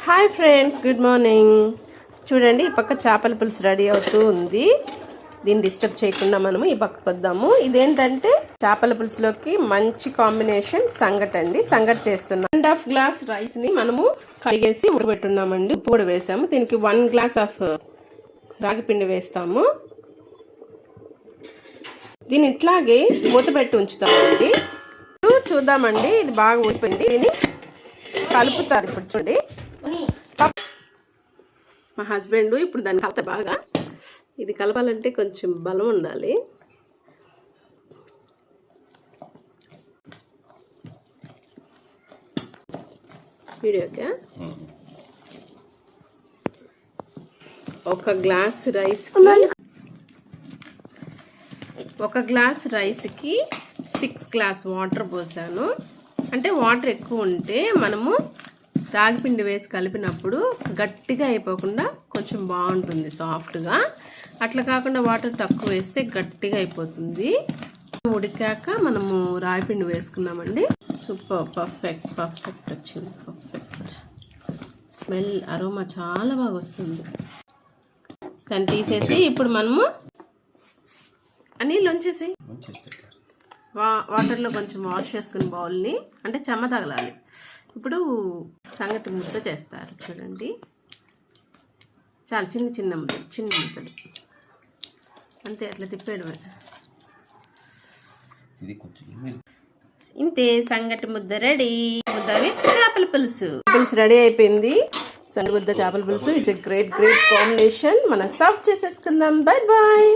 Hi friends, good morning. చూడండి, ఈ పక్క చేపల పులుసు రెడీ అవుతూ ఉంది. దీన్ని డిస్టర్బ్ చేయకుండా మనము ఈ పక్కకు వద్దాము. ఇదేంటంటే చేపల పులుసులోకి మంచి కాంబినేషన్ సంగటి అండి. సంగటి చేస్తున్నాం. 1.5 గ్లాస్ రైస్ ని మనము కడిగేసి ఉడకబెట్టున్నామండి. ఉప్పు కూడా వేసాము. దీనికి 1 గ్లాస్ ఆఫ్ రాగి పిండి వేస్తాము. దీన్ని ఇట్లాగే మూతపెట్టి ఉంచుతామండి. చూద్దామండి, ఇది బాగా ఉడిపోయింది. దీన్ని కలుపుతారు. ఇప్పుడు చూడండి, మా హస్బెండ్ ఇప్పుడు దాన్ని కలుపుతారు బాగా. ఇది కలపాలంటే కొంచెం బలం ఉండాలి. వీడియోకే ఒక గ్లాస్ రైస్కి 6 గ్లాస్ వాటర్ పోసాను. అంటే వాటర్ ఎక్కువ ఉంటే మనము రాగి పిండి వేసి కలిపినప్పుడు గట్టిగా అయిపోకుండా కొంచెం బాగుంటుంది, సాఫ్ట్గా. అట్లా కాకుండా వాటర్ తక్కువ వేస్తే గట్టిగా అయిపోతుంది. ఉడికాక మనము రాగి పిండి వేసుకున్నామండి. సూపర్, పర్ఫెక్ట్ వచ్చింది. పర్ఫెక్ట్ స్మెల్, అరోమా చాలా బాగా వస్తుంది. దాన్ని తీసేసి ఇప్పుడు మనము నీళ్ళు వంచేసి వాటర్లో కొంచెం వాష్ చేసుకుని బౌల్ని, అంటే చెమ్మ తగలాలి. ఇప్పుడు సంగటి ముద్ద చేస్తారు. చూడండి, చాలా చిన్న ముద్దలు అంతే. అట్లా తిప్పేయడమే. ఇంతే, సంగటి ముద్ద రెడీ. ముద్ద విత్ చేపల పులుసు రెడీ అయిపోయింది. సంగటి ముద్ద చేపల పులుసు. It's a great combination. మనం సర్వ్ చేసేసుకుందాం. Bye bye.